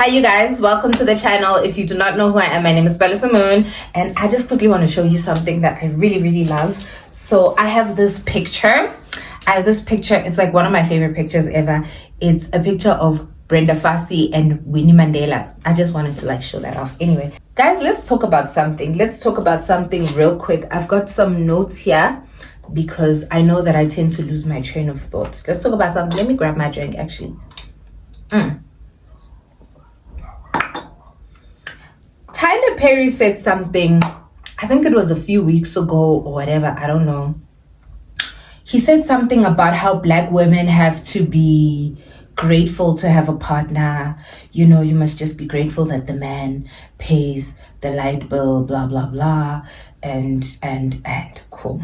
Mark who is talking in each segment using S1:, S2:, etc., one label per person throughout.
S1: Hi you guys, welcome to the channel. If you do not know who I am, my name is Palesamoon, and I just quickly want to show you something that I really love. So I have this picture. It's like one of my favorite pictures ever. It's a picture of Brenda Fassie and Winnie Mandela. I just wanted to show that off. Anyway, guys, let's talk about something. Real quick. I've got some notes here because I know that I tend to lose my train of thought. Let's talk about something. Let me grab my drink actually. Tyler Perry said something, I think it was a few weeks ago or whatever, I don't know. He said something about how black women have to be grateful to have a partner. You know, you must just be grateful that the man pays the light bill, blah, blah, blah, and cool.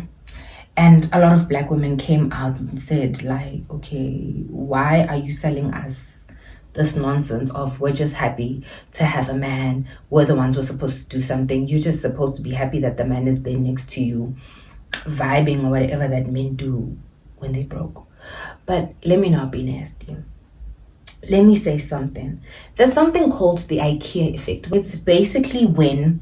S1: And a lot of black women came out and said okay, why are you selling us this nonsense of we're just happy to have a man, we're the ones who are supposed to do something, you're just supposed to be happy that the man is there next to you, vibing or whatever that men do when they broke. But let me not be nasty. Let me say something. There's something called the Ikea Effect. It's basically when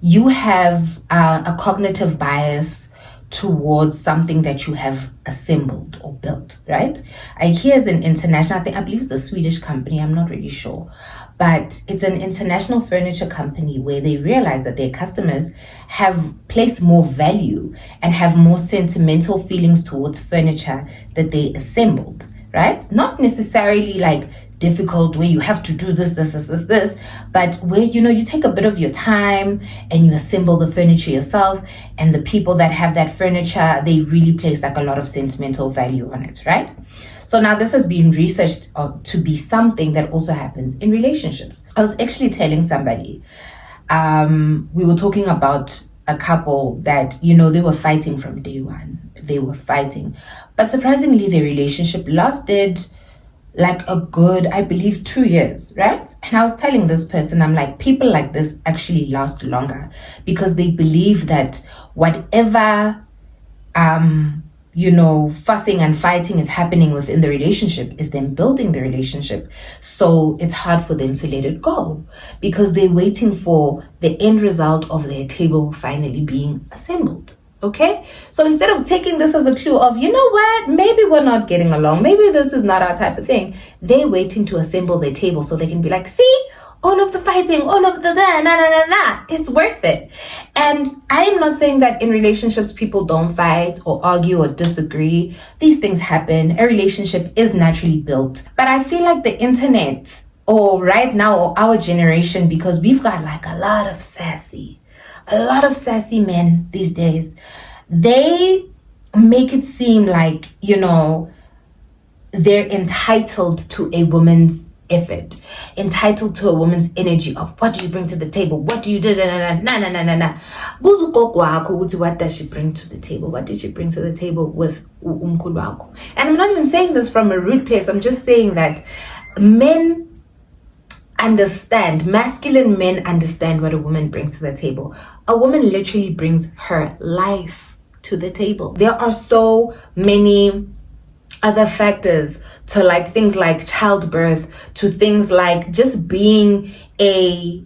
S1: you have a cognitive bias towards something that you have assembled or built, right? Ikea is an international, I believe it's a Swedish company, I'm not really sure, but it's an international furniture company where they realize that their customers have placed more value and have more sentimental feelings towards furniture that they assembled, right? Not necessarily difficult where you have to do this, but where you take a bit of your time and you assemble the furniture yourself, and the people that have that furniture, they really place a lot of sentimental value on it, right? So now this has been researched to be something that also happens in relationships. I was actually telling somebody, we were talking about a couple that they were fighting from day one. They were fighting, but surprisingly their relationship lasted a good, I believe, 2 years, right? And I was telling this person, I'm like, people like this actually last longer because they believe that whatever fussing and fighting is happening within the relationship is them building the relationship. So it's hard for them to let it go because they're waiting for the end result of their table finally being assembled. Okay, so instead of taking this as a clue of, you know what, maybe we're not getting along, maybe this is not our type of thing, they're waiting to assemble their table so they can be like, see, all of the fighting, all of the it's worth it. And I'm not saying that in relationships people don't fight or argue or disagree. These things happen. A relationship is naturally built. But I feel like the internet, or right now, or our generation, because we've got a lot of sassy men these days, they make it seem like they're entitled to a woman's effort, entitled to a woman's energy of what do you bring to the table, what do you do, what does she bring to the table, what did she bring to the table with umkhulu wakho? And I'm not even saying this from a rude place, I'm just saying that masculine men understand what a woman brings to the table. A woman literally brings her life to the table. There are so many other factors to things like childbirth, to things like just being a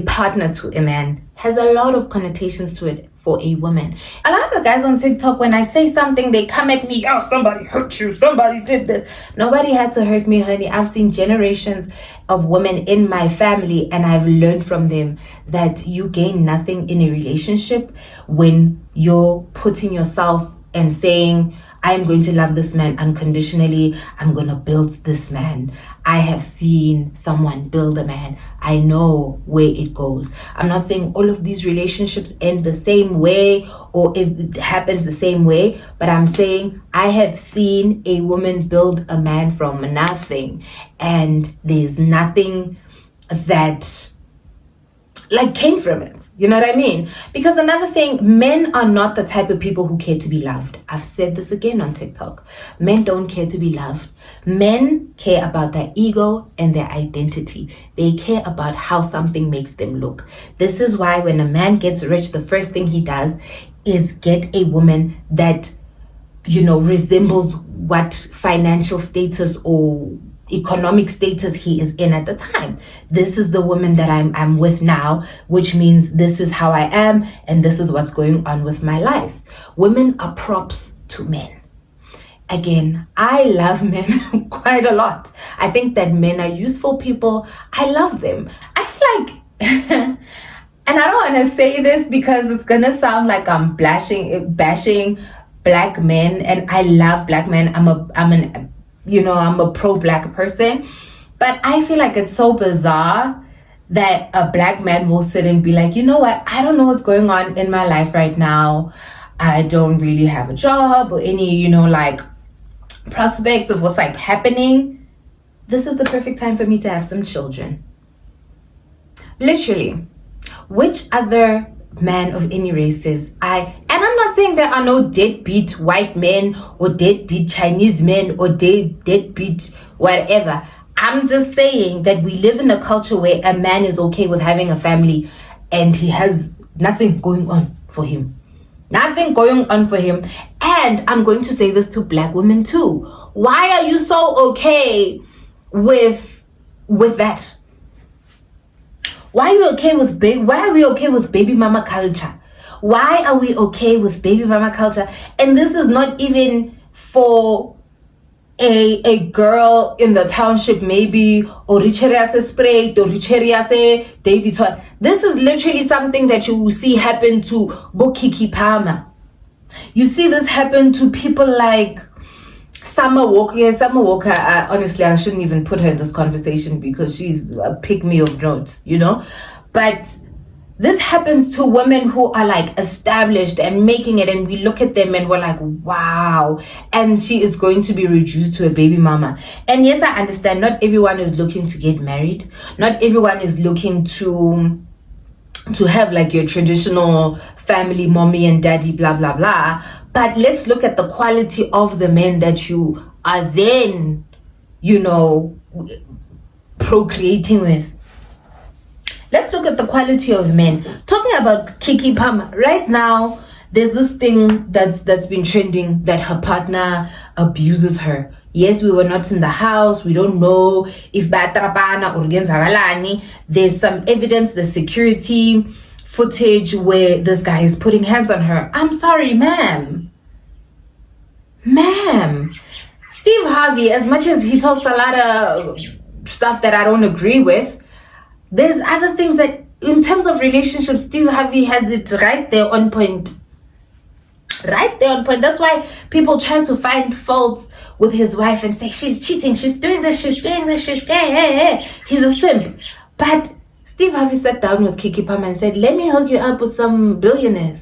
S1: partner to a man, has a lot of connotations to it for a woman. A lot of the guys on TikTok, when I say something, they come at me, oh, somebody hurt you, somebody did this. Nobody had to hurt me, honey. I've seen generations of women in my family, and I've learned from them that you gain nothing in a relationship when you're putting yourself and saying, I'm going to love this man unconditionally. I'm going to build this man. I have seen someone build a man. I know where it goes. I'm not saying all of these relationships end the same way or if it happens the same way, but I'm saying I have seen a woman build a man from nothing, and there's nothing that came from it. You know what I mean? Because another thing, men are not the type of people who care to be loved. I've said this again on TikTok. Men don't care to be loved. Men care about their ego and their identity. They care about how something makes them look. This is why when a man gets rich, the first thing he does is get a woman that resembles what financial status or economic status he is in at the time. This is the woman that I'm with now, which means this is how I am and this is what's going on with my life. Women are props to men. Again, I love men quite a lot. I think that men are useful people. I love them. I feel like and I don't want to say this because it's gonna sound like I'm bashing black men, and I love black men. I'm a pro-black person, but I feel like it's so bizarre that a black man will sit and be like, you know what, I don't know what's going on in my life right now. I don't really have a job or any, like prospects of what's like happening. This is the perfect time for me to have some children. Literally. Which other man of any races and I'm not saying there are no deadbeat white men or deadbeat Chinese men or deadbeat whatever. I'm just saying that we live in a culture where a man is okay with having a family and he has nothing going on for him. Nothing going on for him. And I'm going to say this to black women too. Why are you so okay with that? Why are we okay with baby mama culture? Why are we okay with baby mama culture? And this is not even for a girl in the township, maybe, or Richeriase Spray, or Richeriase David. This is literally something that you will see happen to Keke Palmer. You see this happen to people like Summer Walker, honestly, I shouldn't even put her in this conversation because she's a pick-me of notes, But this happens to women who are like established and making it, and we look at them and we're like, wow. And she is going to be reduced to a baby mama. And yes, I understand not everyone is looking to get married. Not everyone is looking to have like your traditional family, mommy and daddy, blah, blah, blah. But let's look at the quality of the men that you are then, procreating with. Let's look at the quality of men. Talking about Keke Palmer, right now, there's this thing that's been trending that her partner abuses her. Yes, we were not in the house. We don't know if Batrabana or Genzagalani. There's some evidence, the security footage where this guy is putting hands on her. I'm sorry, ma'am. Steve Harvey, as much as he talks a lot of stuff that I don't agree with, there's other things that, in terms of relationships, Steve Harvey has it right there on point. Right there on point. That's why people try to find faults with his wife and say, she's cheating, she's doing this, he's a simp. But Steve Harvey sat down with Keke Palmer and said, let me hook you up with some billionaires.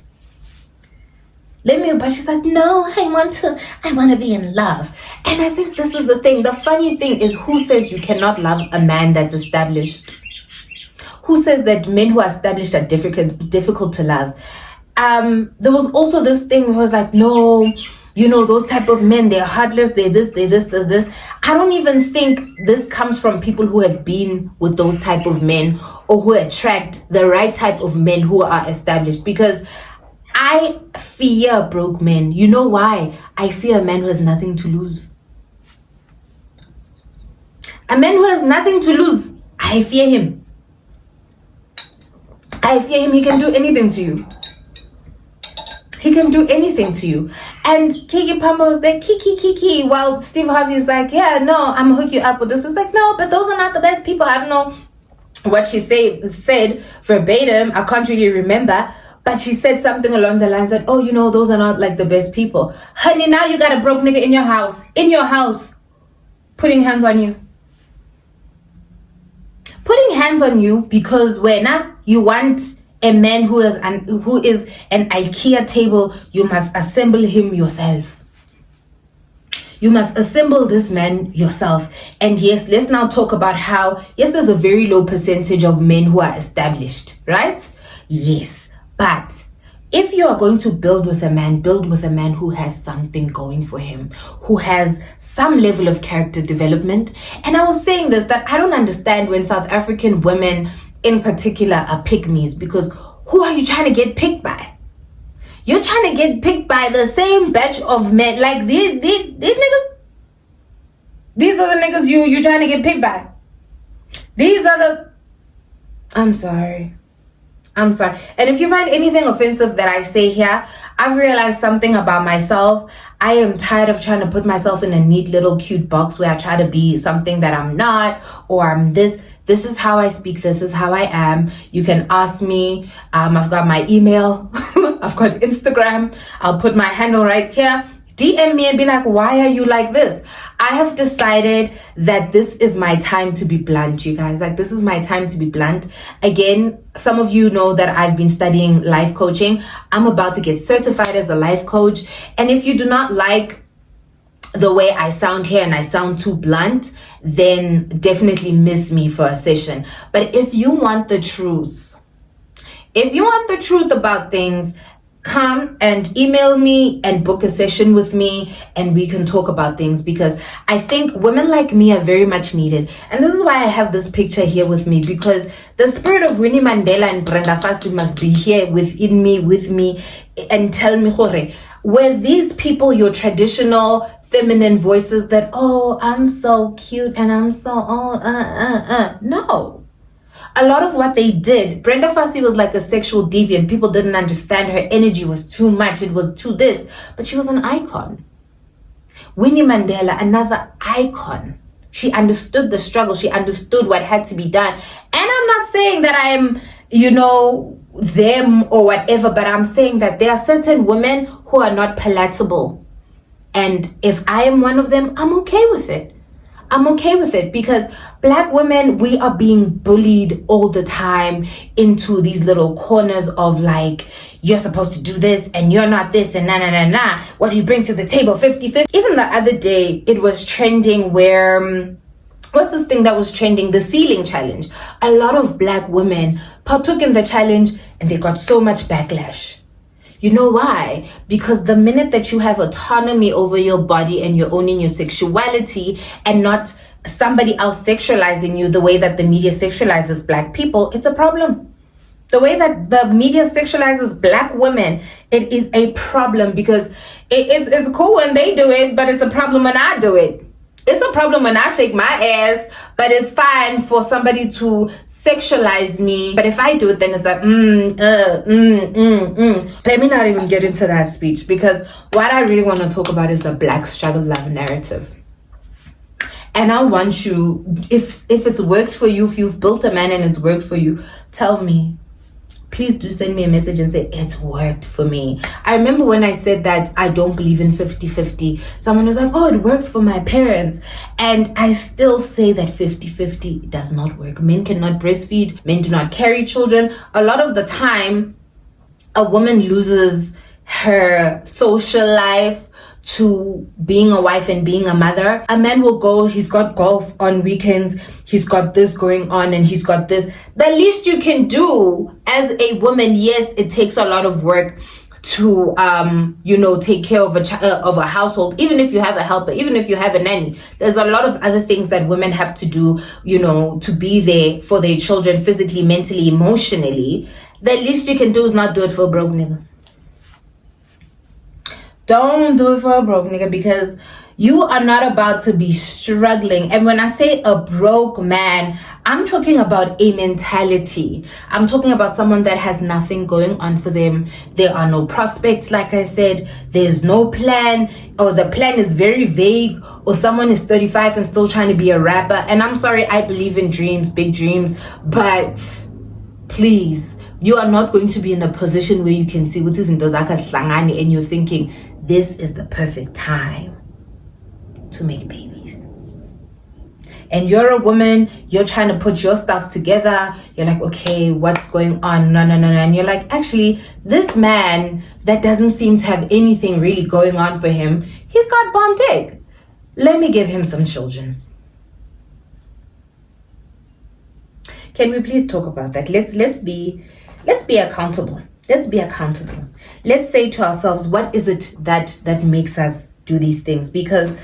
S1: But she's like, no, I want to be in love. And I think this is the thing. The funny thing is, who says you cannot love a man that's established? Who says that men who are established are difficult to love? There was also this thing where it was like, no, those type of men, they're heartless, they're this. I don't even think this comes from people who have been with those type of men or who attract the right type of men who are established, because I fear broke men. You know why? I fear a man who has nothing to lose. A man who has nothing to lose, I fear him. He can do anything to you. And Keke Palmer was like, Kiki, while Steve Harvey is like, yeah, no, I'm gonna hook you up with this. It's like, no, but those are not the best people. I don't know what she said verbatim. I can't really remember. But she said something along the lines that, those are not like the best people. Honey, now you got a broke nigga in your house, putting hands on you. Putting hands on you because when you want a man who is an IKEA table, you must assemble him yourself. You must assemble this man yourself. And yes, let's now talk about how, yes, there's a very low percentage of men who are established, right? Yes. But if you are going to build with a man who has something going for him, who has some level of character development. And I was saying this, that I don't understand when South African women in particular are pick-me's, because who are you trying to get picked by? You're trying to get picked by the same batch of men, like these niggas. These are the niggas you trying to get picked by. These are the... I'm sorry. I'm sorry. And if you find anything offensive that I say here, I've realized something about myself. I am tired of trying to put myself in a neat little cute box where I try to be something that I'm not, or I'm this. This is how I speak. This is how I am. You can ask me. I've got my email. I've got Instagram. I'll put my handle right here. DM me and be like, why are you like this? I have decided that this is my time to be blunt, you guys. Like, this is my time to be blunt. Again, some of you know that I've been studying life coaching. I'm about to get certified as a life coach. And if you do not like the way I sound here and I sound too blunt, then definitely miss me for a session. But if you want the truth, about things, come and email me and book a session with me and we can talk about things, because I think women like me are very much needed. And this is why I have this picture here with me, because the spirit of Winnie Mandela and Brenda Fassie must be here within me, with me, and tell me, Hore, were these people your traditional feminine voices that, oh, I'm so cute and I'm so, No. A lot of what they did, Brenda Fassie was like a sexual deviant. People didn't understand her. Energy was too much. It was too this. But she was an icon. Winnie Mandela, another icon. She understood the struggle. She understood what had to be done. And I'm not saying that I'm, them or whatever, but I'm saying that there are certain women who are not palatable. And if I am one of them, I'm okay with it. I'm okay with it, because Black women, we are being bullied all the time into these little corners of like, you're supposed to do this and you're not this and nah. What do you bring to the table? 50-50. Even the other day, it was trending where, what's this thing that was trending? The ceiling challenge. A lot of Black women partook in the challenge and they got so much backlash. You know why? Because the minute that you have autonomy over your body and you're owning your sexuality and not somebody else sexualizing you the way that the media sexualizes Black people, it's a problem. The way that the media sexualizes Black women, it is a problem, because it's cool when they do it, but it's a problem when I do it. It's a problem when I shake my ass, but it's fine for somebody to sexualize me. But if I do it, then it's like, Let me not even get into that speech, because what I really want to talk about is the Black struggle love narrative. And I want you, if it's worked for you, if you've built a man and it's worked for you, tell me. Please do send me a message and say, it's worked for me. I remember when I said that I don't believe in 50-50, someone was like, oh, it works for my parents. And I still say that 50-50 does not work. Men cannot breastfeed. Men do not carry children. A lot of the time, a woman loses her social life to being a wife and being a mother. A man will go, he's got golf on weekends, he's got this going on, and he's got this. The least you can do as a woman, yes, it takes a lot of work to take care of a household. Even if you have a helper, even if you have a nanny, there's a lot of other things that women have to do, to be there for their children physically, mentally, emotionally. The least you can do is not do it for a broke nigga. Don't do it for a broke nigga, because you are not about to be struggling. And when I say a broke man, I'm talking about a mentality. I'm talking about someone that has nothing going on for them. There are no prospects, like I said. There's no plan, or the plan is very vague, or someone is 35 and still trying to be a rapper. And I'm sorry, I believe in dreams, big dreams, but please, you are not going to be in a position where you can see what is in Dozaka Slangani and you're thinking, this is the perfect time to make babies. And you're a woman, you're trying to put your stuff together. You're like, okay, what's going on? No. And you're like, actually, this man that doesn't seem to have anything really going on for him, he's got bomb dick. Let me give him some children. Can we please talk about that? Let's be accountable. Let's be accountable. Let's say to ourselves, what is it that makes us do these things? Because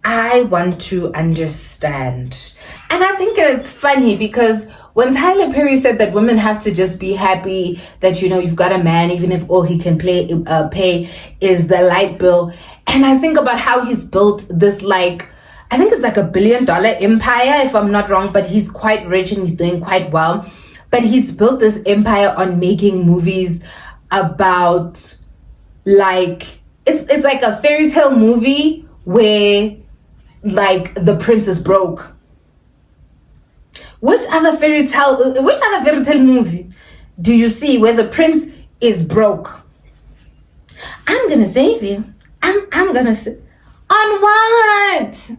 S1: I want to understand. And I think it's funny, because when Tyler Perry said that women have to just be happy that, you've got a man, even if all he can pay is the light bill. And I think about how he's built this, like, I think it's like $1 billion empire, if I'm not wrong, but he's quite rich and he's doing quite well. But he's built this empire on making movies about, like, it's like a fairy tale movie where, like, the prince is broke. Which other fairy tale movie do you see where the prince is broke? I'm gonna save you. I'm gonna on what?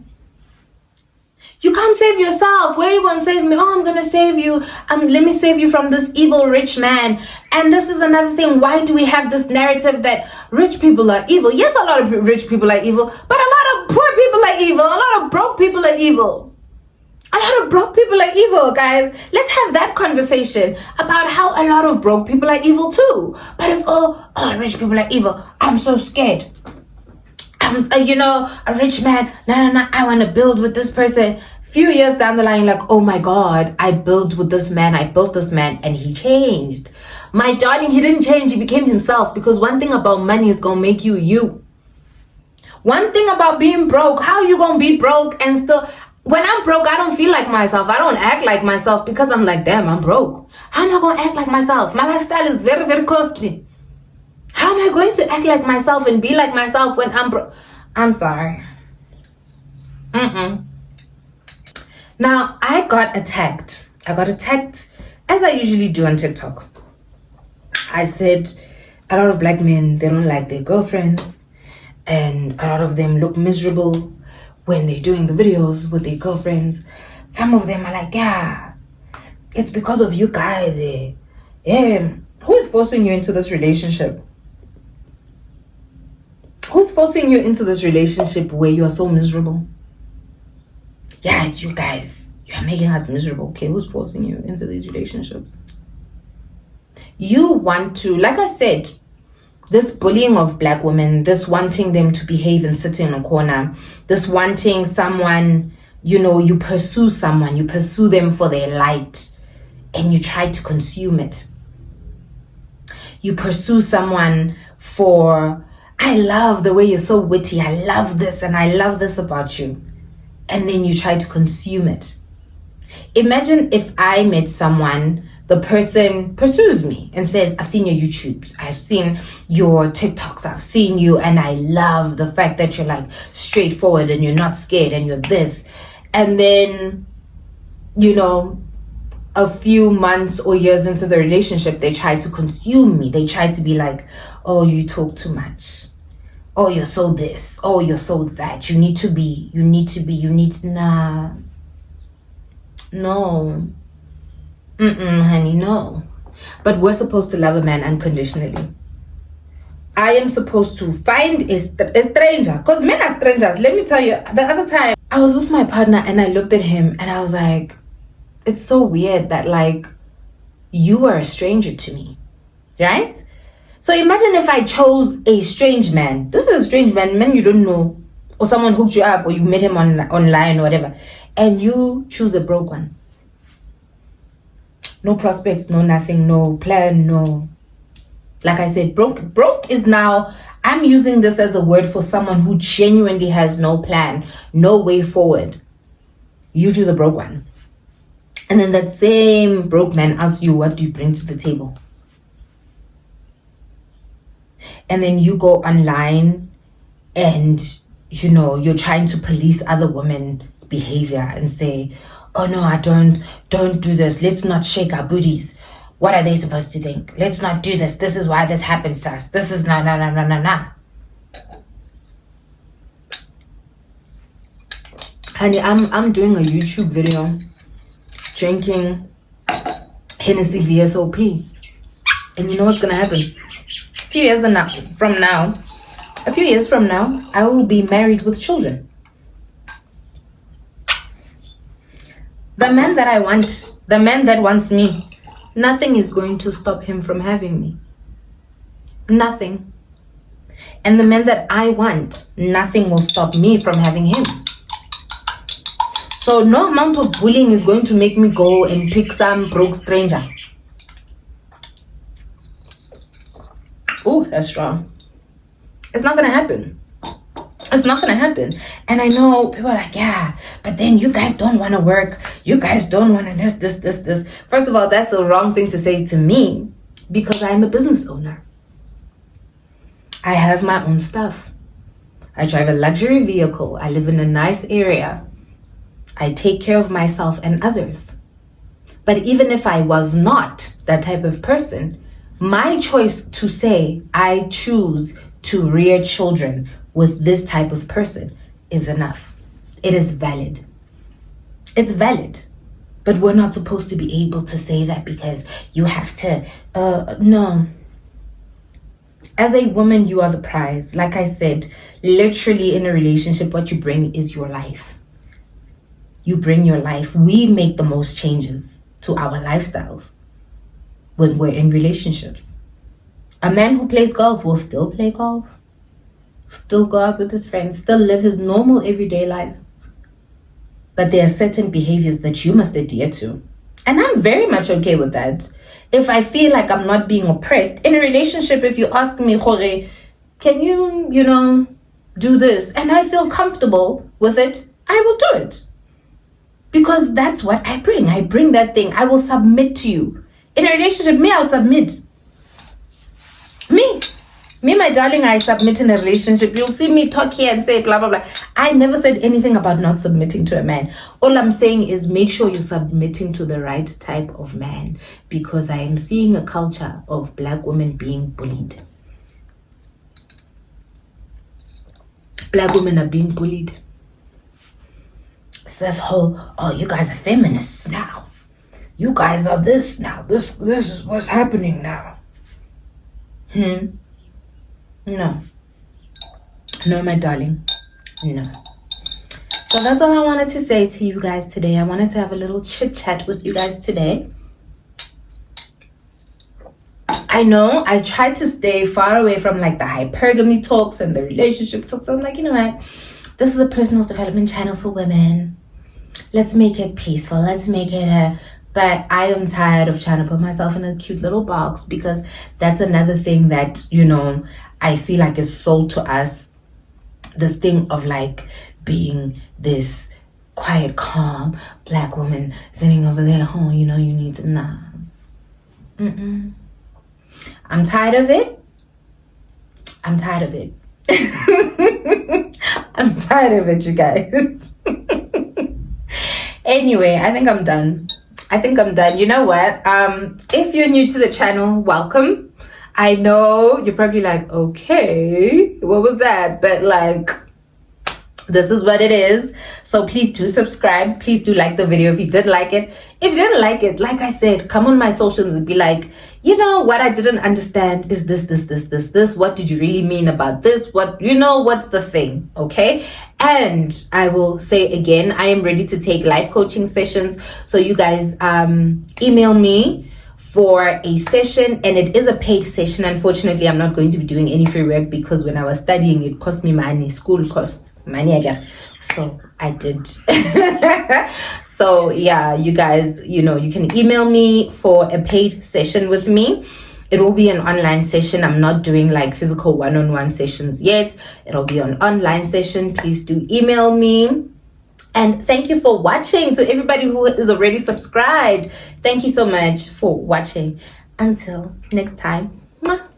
S1: You can't save yourself. Where are you gonna save me? Oh, I'm gonna save you. Let me save you from this evil rich man. And this is another thing. Why do we have this narrative that rich people are evil? Yes, a lot of rich people are evil, but a lot of poor people are evil. A lot of broke people are evil. A lot of broke people are evil, guys. Let's have that conversation about how a lot of broke people are evil too. But it's all, oh, rich people are evil. I'm so scared. A rich man. No. I want to build with this person. Few years down the line, like, oh my God, I built with this man. I built this man and he changed. My darling, he didn't change. He became himself, because one thing about money is going to make you you. One thing about being broke, how you going to be broke and still... When I'm broke, I don't feel like myself. I don't act like myself, because I'm like, damn, I'm broke. How am I going to act like myself? My lifestyle is very, very costly. How am I going to act like myself and be like myself when I'm broke? I'm sorry. Now, I got attacked. As I usually do on TikTok. I said a lot of black men, they don't like their girlfriends. And a lot of them look miserable when they're doing the videos with their girlfriends. Some of them are like, yeah, it's because of you guys. Yeah. Who is forcing you into this relationship? Who's forcing you into this relationship where you are so miserable? Yeah, it's you guys. You are making us miserable. Okay, who's forcing you into these relationships? You want to, like I said, this bullying of black women, this wanting them to behave and sit in a corner, this wanting someone, you pursue someone, you pursue them for their light, and you try to consume it. You pursue someone for, I love the way you're so witty, I love this, and I love this about you. And then you try to consume it. Imagine if I met someone, the person pursues me and says, I've seen your YouTubes, I've seen your TikToks, I've seen you, and I love the fact that you're like straightforward and you're not scared and you're this. And then, a few months or years into the relationship, they try to consume me. They try to be like, oh, you talk too much. Oh, you're so this. Oh, you're so that. You need to, nah. No. Honey, no. But we're supposed to love a man unconditionally. I am supposed to find a stranger, because men are strangers. Let me tell you, the other time I was with my partner and I looked at him and I was like, it's so weird that like you are a stranger to me, right? So imagine if I chose a strange man. This is a strange man you don't know, or someone hooked you up, or you met him online or whatever, and you choose a broke one. No prospects, no nothing, no plan, no. Like I said, broke is now, I'm using this as a word for someone who genuinely has no plan, no way forward. You choose a broke one. And then that same broke man asks you, what do you bring to the table? And then you go online and, you're trying to police other women's behavior and say, oh no, I don't do this. Let's not shake our booties. What are they supposed to think? Let's not do this. This is why this happens to us. This is nah. Honey, I'm doing a YouTube video drinking Hennessy VSOP. And you know what's gonna happen? A few years from now, I will be married with children. The man that I want, the man that wants me, nothing is going to stop him from having me. Nothing. And the man that I want, nothing will stop me from having him. So no amount of bullying is going to make me go and pick some broke stranger. Oh, that's strong. It's not going to happen. It's not gonna happen. And I know people are like, yeah, but then you guys don't want to work. You guys don't want to this. First of all, that's the wrong thing to say to me because I'm a business owner. I have my own stuff. I drive a luxury vehicle. I live in a nice area. I take care of myself and others. But even if I was not that type of person, my choice to say I choose to rear children with this type of person is enough. It is valid. It's valid. But we're not supposed to be able to say that because you have to, no. As a woman, you are the prize. Like I said, literally in a relationship, what you bring is your life. You bring your life. We make the most changes to our lifestyles when we're in relationships. A man who plays golf will still play golf, still go out with his friends, still live his normal everyday life. But there are certain behaviors that you must adhere to. And I'm very much okay with that. If I feel like I'm not being oppressed in a relationship, if you ask me, Jorge, can you, do this? And I feel comfortable with it, I will do it. Because that's what I bring. I bring that thing. I will submit to you. In a relationship, I'll submit. Me, my darling, I submit in a relationship. You'll see me talk here and say blah, blah, blah. I never said anything about not submitting to a man. All I'm saying is make sure you're submitting to the right type of man. Because I am seeing a culture of Black women being bullied. Black women are being bullied. It's this whole, you guys are feminists now. You guys are this now. This is what's happening now. No, my darling. No. So that's all I wanted to say to you guys today. I wanted to have a little chit chat with you guys today. I know I tried to stay far away from like the hypergamy talks and the relationship talks. I'm like, you know what? This is a personal development channel for women. Let's make it peaceful. Let's make it but I am tired of trying to put myself in a cute little box because that's another thing that, I feel like is sold to us. This thing of like being this quiet, calm Black woman sitting over there. Oh, you need to, nah. I'm tired of it. I'm tired of it. I'm tired of it, you guys. Anyway, I think I'm done. You know what? If you're new to the channel, welcome. I know you're probably like, okay, what was that? But like, this is what it is. So please do subscribe. Please do like the video if you did like it. If you didn't like it, like I said, come on my socials and be like, what I didn't understand is this. What did you really mean about this? What's the thing? Okay. And I will say again, I am ready to take life coaching sessions. So you guys email me for a session, and it is a paid session. Unfortunately, I'm not going to be doing any free work because when I was studying, it cost me money. School costs money again. So I did. So yeah, you guys, you can email me for a paid session with me. It will be an online session. I'm not doing like physical one-on-one sessions yet. It'll be an online session. Please do email me. And thank you for watching. To everybody who is already subscribed, thank you so much for watching. Until next time. Mwah.